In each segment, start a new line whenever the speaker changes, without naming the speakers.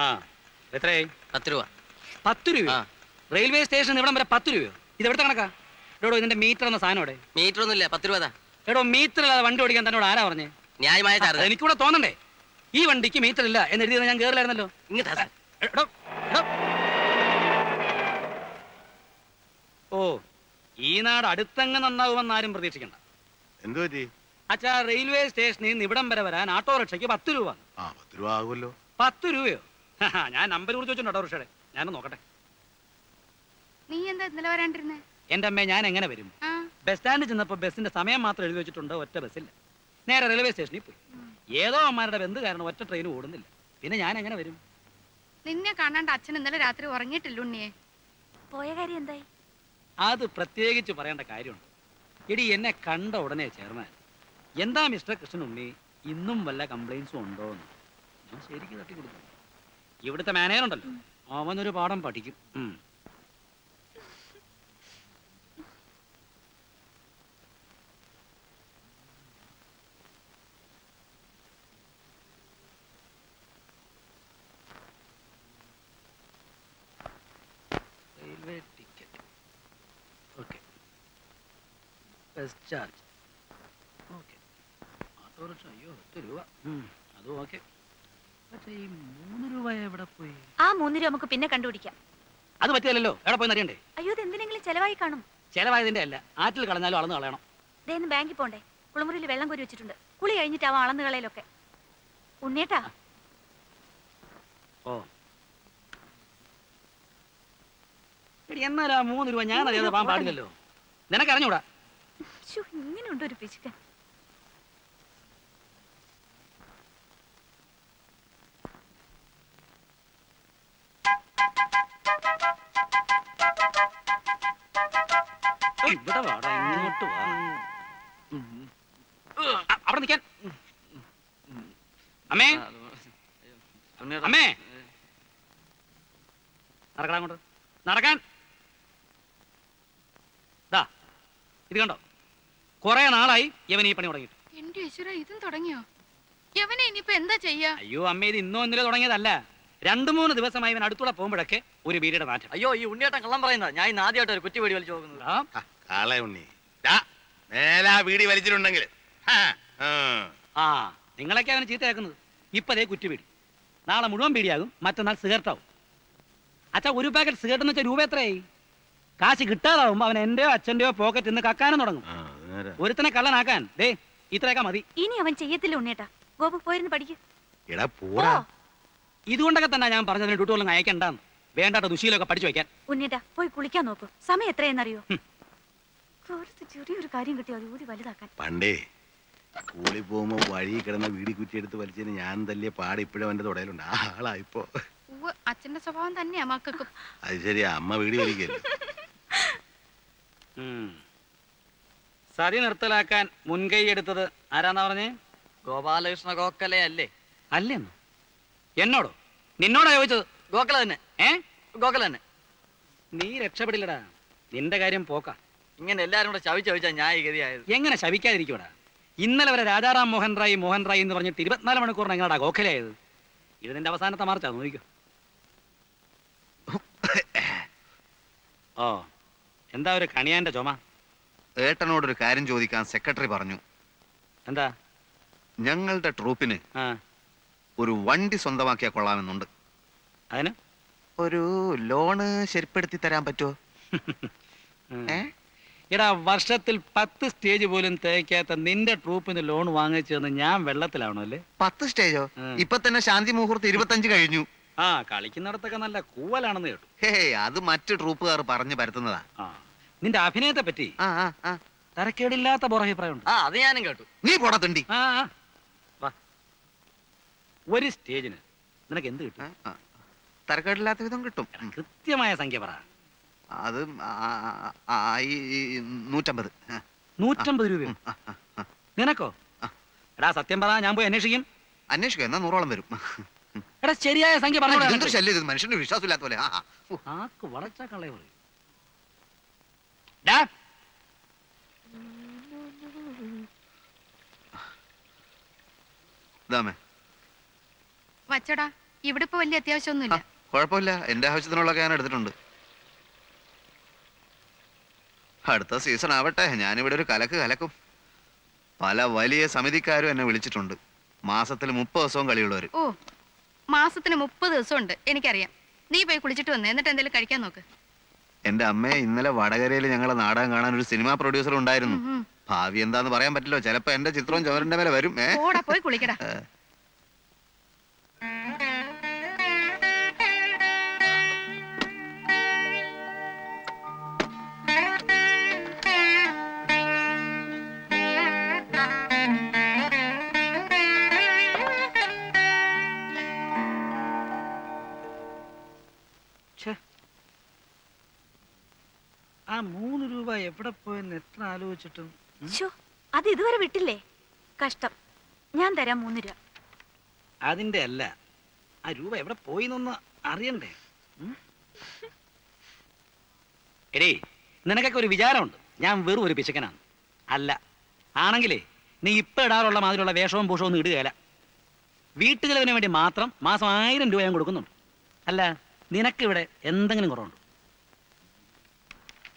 ആ എത്രയായി?
10 രൂപ.
10 രൂപ? റെയിൽവേ സ്റ്റേഷൻ ഇവിടം വരെ 10 രൂപയോ? ഇത് എവിടുത്തെ കണക്കാ? എടോ ഇതിന്റെ മീറ്റർ എന്ന സാധനം ഇവിടെ.
മീറ്റർ ഒന്നുമില്ല, 10 രൂപ.
എടോ മീറ്റർ ഇല്ലാതെ വണ്ടി ഓടിക്കാൻ തന്നോട് ആരാ പറഞ്ഞേ?
ന്യായമായ ചാർജ്.
എനിക്കൂടെ തോന്നണ്ടേ? ഈ വണ്ടിക്ക് മീറ്റർ ഇല്ല എന്ന് എഴുതിയത് ഞാൻ കേറില്ലായിരുന്നല്ലോ.
ഇങ്ങോട്ടാ.
ഓ, ഈ നാട് അടുത്തങ്ങ് നന്നാവുമെന്ന് ആരും പ്രതീക്ഷിക്കണ്ട.
എന്തു പറ്റി?
അച്ഛാ, റെയിൽവേ സ്റ്റേഷനിൽ നിന്ന് ഇവിടം വരെ വരാൻ ഓട്ടോറിക്ഷയ്ക്ക് 10 രൂപ.
10 രൂപ ആകുമല്ലോ.
10 രൂപയോ? ഞാൻ നമ്പർ കുറിച്ച് വെച്ചിട്ടുണ്ട് ഓട്ടോറിക്ഷയുടെ. ഞാനൊന്ന് നോക്കട്ടെ.
നീ എന്താ ഇന്നലെ വരാണ്ടിരുന്നേ?
എന്റെ അമ്മ, ഞാൻ എങ്ങനെ വരും? ബസ് സ്റ്റാൻഡിൽ ചെന്നപ്പോ ബസിന്റെ സമയം മാത്രം എഴുതി വെച്ചിട്ടുണ്ട്, ഒറ്റ ബസ്സില്ല. നേരെ റെയിൽവേ സ്റ്റേഷനിൽ പോയി. ഏതോ അമ്മമാരുടെ ബന്ധു കാരണം ഒറ്റ ട്രെയിൻ ഓടുന്നില്ല. പിന്നെ ഞാൻ എങ്ങനെ വരും?
നിന്നെ കാണാണ്ട് അച്ഛൻ ഇന്നലെ രാത്രി ഉറങ്ങിയിട്ടില്ല ഉണ്ണിയെ.
പോയ കാര്യം എന്തായി?
അത് പ്രത്യേകിച്ച് പറയേണ്ട കാര്യമുണ്ട്. എടി, എന്നെ കണ്ട ഉടനെ ചെയർമാൻ, എന്താ മിസ്റ്റർ കൃഷ്ണനുണ്ണി, ഇന്നും വല്ല കംപ്ലൈൻസും ഉണ്ടോ എന്ന് ഞാൻ ശരിക്കും തട്ടി കൊടുത്തു. ഇവിടുത്തെ മാനേജർ ഉണ്ടല്ലോ, അവനൊരു പാഠം പഠിക്കും. Railway ticket, okay. Bus charge, okay. Autorickshaw, അയ്യോ 10 രൂപ, അതും ഓക്കെ. പക്ഷേ ഈ 3 രൂപ എവിടെ പോയി?
ആ 3 രൂപ നമുക്ക് പിന്നെ കണ്ടുപിടിക്കാം.
അത് പറ്റിയല്ലോ, എവിടെ പോയി അറിയണ്ടേ?
അയ്യോ, ഇത് എന്തിനെങ്കിലും ചെലവായി കാണും.
ചെലവായതിന്റെ അല്ല, ആറ്റിൽ കളഞ്ഞാലും അളന്ന് കളയണം.
ഇതേന്ന് ബാങ്കിൽ പോണ്ടേ? കുളിമുറിയിൽ വെള്ളം കോരി വെച്ചിട്ടുണ്ട്. കുളി കഴിഞ്ഞിട്ടാവും അളന്ന് കളയിലൊക്കെ. ഉണ്ണിയേട്ടാ.
ഓ, എന്നാലാ 3 രൂപ ഞാൻ അറിയാതെ പോകാൻ പാടില്ലല്ലോ. നിനക്കറിഞ്ഞൂടാ?
ഇങ്ങനെയുണ്ട് ഒരു പിശുക്കൻ.
ഇവിടെ വാടാ, ഇങ്ങോട്ട് വാ. അവിടെ നിൽക്കാൻ. അമ്മേ, അമ്മേ, നടക്കാൻ അങ്ങോട്ട്, നടക്കാൻ. ഇത് കണ്ടോ, കുറെ നാളായി ഇവൻ ഈ പണി തുടങ്ങിയിട്ട്.
എന്റെ ഈശ്വര, ഇതും തുടങ്ങിയോ? യവനെ ഇനിയിപ്പോ എന്താ ചെയ്യാ?
അയ്യോ അമ്മേ, ഇത് ഇന്നോ ഇന്നലെ തുടങ്ങിയതല്ല. 2-3 ദിവസമായി ഇവൻ അടുത്തൂടെ പോകുമ്പോഴൊക്കെ ഒരു ബീഡിയുടെ നാറ്റം.
അയ്യോ, ഈ ഉണ്ണിയേട്ടൻ കള്ളം പറയുന്നത്. ഞാൻ ഇന്ന് ആദ്യമായിട്ട് ഒരു കുറ്റി വെടി വലിച്ചു നോക്കുന്നത്.
ഉണ്ണി മേലാ വീടി വലിച്ചിട്ടുണ്ടെങ്കിൽ
നിങ്ങളൊക്കെ അവന് ചീത്തയാക്കുന്നത്. ഇപ്പതേ കുറ്റിപീടി, നാളെ മുഴുവൻ പീടിയാകും, മറ്റന്നാൾ സിഗരറ്റാവും. അച്ഛാ, ഒരു പാക്കറ്റ് സിഗരറ്റ് എന്ന് വെച്ചാൽ രൂപ എത്രയായി? കാശ് കിട്ടാതാവുമ്പോ അവൻ എന്റെയോ അച്ഛന്റെയോ പോക്കറ്റ് നിന്ന് കക്കാനും തുടങ്ങും. ഒരുത്തനെ കള്ളനാക്കാൻ ദേ ഇത്രയൊക്കെ മതി.
ഇനി അവൻ ചെയ്യത്തില്ല ഉണ്ണിയേട്ടാ. ഗോപു പോയിരുന്നു പഠിക്കും.
ഇതുകൊണ്ടൊക്കെ തന്നെ ഞാൻ പറഞ്ഞതിന് ഡ്യൂട്ടികളും അയക്കണ്ടെന്ന്. വേണ്ടാത്ത ദുശീലൊക്കെ പഠിച്ചു വെക്കാൻ.
ഉണ്ണിയേട്ടാ, പോയി കുളിക്കാൻ നോക്കൂ. സമയം എത്രയെന്നറിയോ? ചെറിയൊരു കാര്യം കിട്ടിയോ അത് ഊതി വലുതാക്കാൻ.
പണ്ടേ സ്കൂളിൽ പോകുമ്പോ വഴി കിടന്ന വീടി കുറ്റിയെടുത്ത് വലിച്ചതിന് ഞാൻ തല്ലിയ പാട് ഇപ്പോഴും അവന്റെ തുടയിലുണ്ട്. ആ ആളായിപ്പോ
അച്ഛന്റെ സ്വഭാവം തന്നെയാ മക്കൾക്കും.
അത് ശരിയാ, അമ്മ വീടി വലിക്കല്ലോ.
സതി നിർത്തലാക്കാൻ മുൻകൈ എടുത്തത് ആരാന്നാ പറഞ്ഞേ?
ഗോപാലകൃഷ്ണ ഗോഖലെ അല്ലേ?
അല്ലെന്നോ? എന്നോടോ? നിന്നോടാ ചോദിച്ചത്?
ഗോഖലെ തന്നെ. ഗോഖലെ തന്നെ.
നീ രക്ഷപ്പെടില്ലടാ, നിന്റെ കാര്യം പോക്കാ.
ഇങ്ങനെ എല്ലാരും കൂടെ ചവിച്ചാ ഞാൻ ഈ ഗതിയായത്.
എങ്ങനെ ശവിക്കാതിരിക്കൂടാ? ഇന്നലെ വരെ രാജാറാം മോഹൻ റായ് എന്ന് പറഞ്ഞിട്ട് 24 മണിക്കൂറിന് എങ്ങനെയാ ഗോഖലയായത്? ഇത് നിന്റെ അവസാനത്തെ മാർച്ചാ, നോക്കിക്കോ. ഓ, എന്താ ഒരു കണിയാന്റെ ചുമ?
ഏട്ടനോടൊരു കാര്യം ചോദിക്കാൻ സെക്രട്ടറി പറഞ്ഞു.
എന്താ?
ഞങ്ങളുടെ ട്രൂപ്പിന് ഒരു വണ്ടി സ്വന്തമാക്കിയാ കൊള്ളാമെന്നുണ്ട്.
അതിന്
ഒരു ലോണ് ശരിപ്പെടുത്തി തരാൻ പറ്റുമോ?
എടാ, വർഷത്തിൽ 10 സ്റ്റേജ് പോലും തേക്കാത്ത നിന്റെ ട്രൂപ്പിന് ലോൺ വാങ്ങിച്ചെന്ന് ഞാൻ വെള്ളത്തിലാവണോ അല്ലേ?
10 സ്റ്റേജോ? ഇപ്പൊ തന്നെ ശാന്തി മുഹൂർത്ത് 25 കഴിഞ്ഞു.
കളിക്കുന്നിടത്തൊക്കെ നല്ല കൂവലാണെന്ന് കേട്ടു.
അത് മറ്റു ട്രൂപ്പുകാർ പറഞ്ഞു പരത്തുന്നതാ.
നിന്റെ അഭിനയത്തെ പറ്റി തരക്കേടില്ലാത്ത പുറഭിപ്രായമുണ്ട്.
അത് ഞാനും കേട്ടു.
നീ പോടത്തുണ്ടി.
ഒരു സ്റ്റേജിന് നിനക്ക് എന്ത് കിട്ടും?
തരക്കേടില്ലാത്ത വിധം കിട്ടും.
കൃത്യമായ സംഖ്യ പറ.
അത് 150.
150 രൂപയോ? നിനക്കോ? എടാ സത്യം പറ, ഞാൻ പോയി അന്വേഷിക്കും.
അന്വേഷിക്കും, എന്നാ 100ഓളം വരും.
എടാ ശരിയായ സംഖ്യ പറഞ്ഞു.
ശല്യം, മനുഷ്യന്റെ വിശ്വാസമില്ലാത്ത പോലെ.
ആക്ക് വളച്ചാ കള്ളേ പറയും.
വച്ചടാ, ഇവിടെ ഇപ്പൊ വലിയ അത്യാവശ്യമൊന്നുമില്ല.
കുഴപ്പമില്ല, എന്റെ ആവശ്യത്തിനുള്ളതൊക്കെ ഞാൻ എടുത്തിട്ടുണ്ട്. അടുത്ത സീസൺ ആവട്ടെ, ഞാനിവിടെ ഒരു കലക്ക് കലക്കും. പല വലിയ സമിതിക്കാരും എന്നെ വിളിച്ചിട്ടുണ്ട്. മാസത്തിൽ 30 ദിവസവും കളിയുള്ളവര്.
ഓ, മാസത്തിന് 30 ദിവസം ഉണ്ട്, എനിക്കറിയാം. നീ പോയി കുളിച്ചിട്ട് വന്നേ, എന്നിട്ട് എന്തെങ്കിലും കഴിക്കാൻ നോക്ക്.
എന്റെ അമ്മയെ ഇന്നലെ വടകരയിൽ ഞങ്ങളെ നാടകം കാണാൻ ഒരു സിനിമാ പ്രൊഡ്യൂസർ ഉണ്ടായിരുന്നു.
ഉം.
ഭാവി എന്താന്ന് പറയാൻ പറ്റില്ലോ, ചിലപ്പോ എന്റെ ചിത്രവും ചുവരിന്റെ മേലെ വരും.
പോടാ, പോയി കുളിക്കടാ.
ഛെ. ആ 3 രൂപ എവിടെ പോയെന്ന് എത്ര ആലോചിച്ചിട്ടും
ശോ, അത് ഇതുവരെ വിട്ടില്ലേ? കഷ്ടം. ഞാൻ തരാം 3 രൂപ.
അതിന്റെ അല്ല, ആ രൂപ എവിടെ പോയിന്നൊന്ന് അറിയണ്ടേ? ഉം? എടേ, നിനക്കൊക്കെ ഒരു വിചാരമുണ്ട് ഞാൻ വെറും ഒരു പിശുക്കനാണ്. അല്ല, ആണെങ്കിലേ നീ ഇപ്പൊ ഇടാറുള്ള മാതിരിയുള്ള വേഷവും പൂഷവും ഒന്നും ഇടുകയല്ല. വീട്ടുചെലവിന് വേണ്ടി മാത്രം മാസം 1000 രൂപ ഞാൻ കൊടുക്കുന്നുണ്ട്. അല്ല, നിനക്കിവിടെ എന്തെങ്കിലും കുറവുണ്ടോ?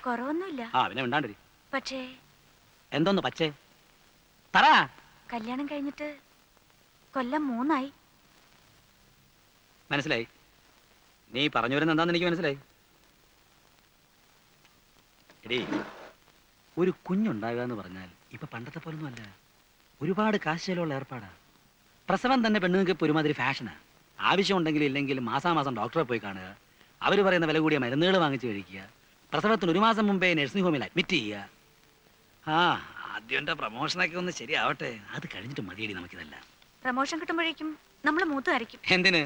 കുറവൊന്നുമില്ല.
ആ, പിന്നെ മിണ്ടാണ്ടിരി.
പക്ഷേ
എന്തോന്ന് പച്ചേ പറ.
കല്യാണം കഴിഞ്ഞിട്ട് കൊല്ലം 3 ആയി.
മനസ്സിലായി. നീ പറഞ്ഞു വരുന്ന എന്താന്ന് എനിക്ക് മനസ്സിലായി. എടീ, ഒരു കുഞ്ഞുണ്ടാകുക എന്ന് പറഞ്ഞാൽ ഇപ്പൊ പണ്ടത്തെ പോലൊന്നും അല്ല. ഒരുപാട് കാശുള്ള ഏർപ്പാടാ. പ്രസവം തന്നെ പെണ്ണുങ്ങൾക്ക് ഇപ്പൊ ഒരുമാതിരി ഫാഷനാ. ആവശ്യമുണ്ടെങ്കിലും ഇല്ലെങ്കിലും മാസാമാസം ഡോക്ടറെ പോയി കാണുക, അവർ പറയുന്ന വില കൂടിയ മരുന്നുകൾ വാങ്ങിച്ച് കഴിക്കുക, പ്രസവത്തിന് 1 മാസം മുമ്പേ നഴ്സിംഗ് ഹോമിൽ അഡ്മിറ്റ് ചെയ്യുക. ആ, ആദ്യം എൻ്റെ പ്രമോഷനൊക്കെ ഒന്ന് ശരിയാവട്ടെ, അത് കഴിഞ്ഞിട്ട് മതിയടി നമുക്കിതല്ല.
പ്രമോഷൻ കിട്ടുമ്പോഴേക്കും നമ്മൾ മൂത്ത് അരയ്ക്കും.
എന്തിന്?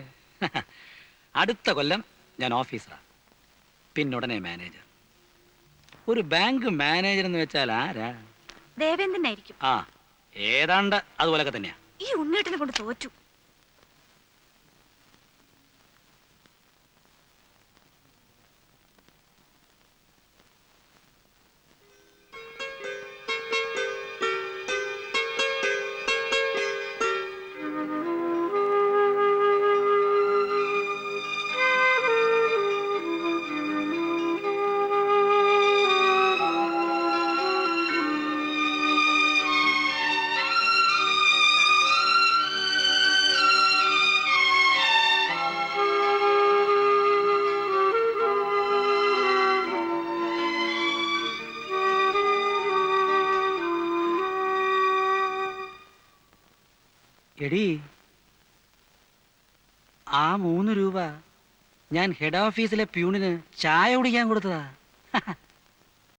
അടുത്ത കൊല്ലം ഞാൻ ഓഫീസറാ, പിന്നുടനെ മാനേജർ. ഒരു ബാങ്ക് മാനേജർ എന്ന് വെച്ചാൽ ആരാ?
ദേവേന്ദ്രനായിരിക്കും.
ആ, ഏതാണ്ട് അതുപോലൊക്കെ തന്നെയാ.
ഈ ഉണ്ണേട്ടിനെ കൊണ്ട് തോറ്റു.
എടീ, ആ 3 രൂപ ഞാൻ ഹെഡ് ഓഫീസിലെ പ്യൂണിന് ചായ കുടിക്കാൻ കൊടുത്തതാ.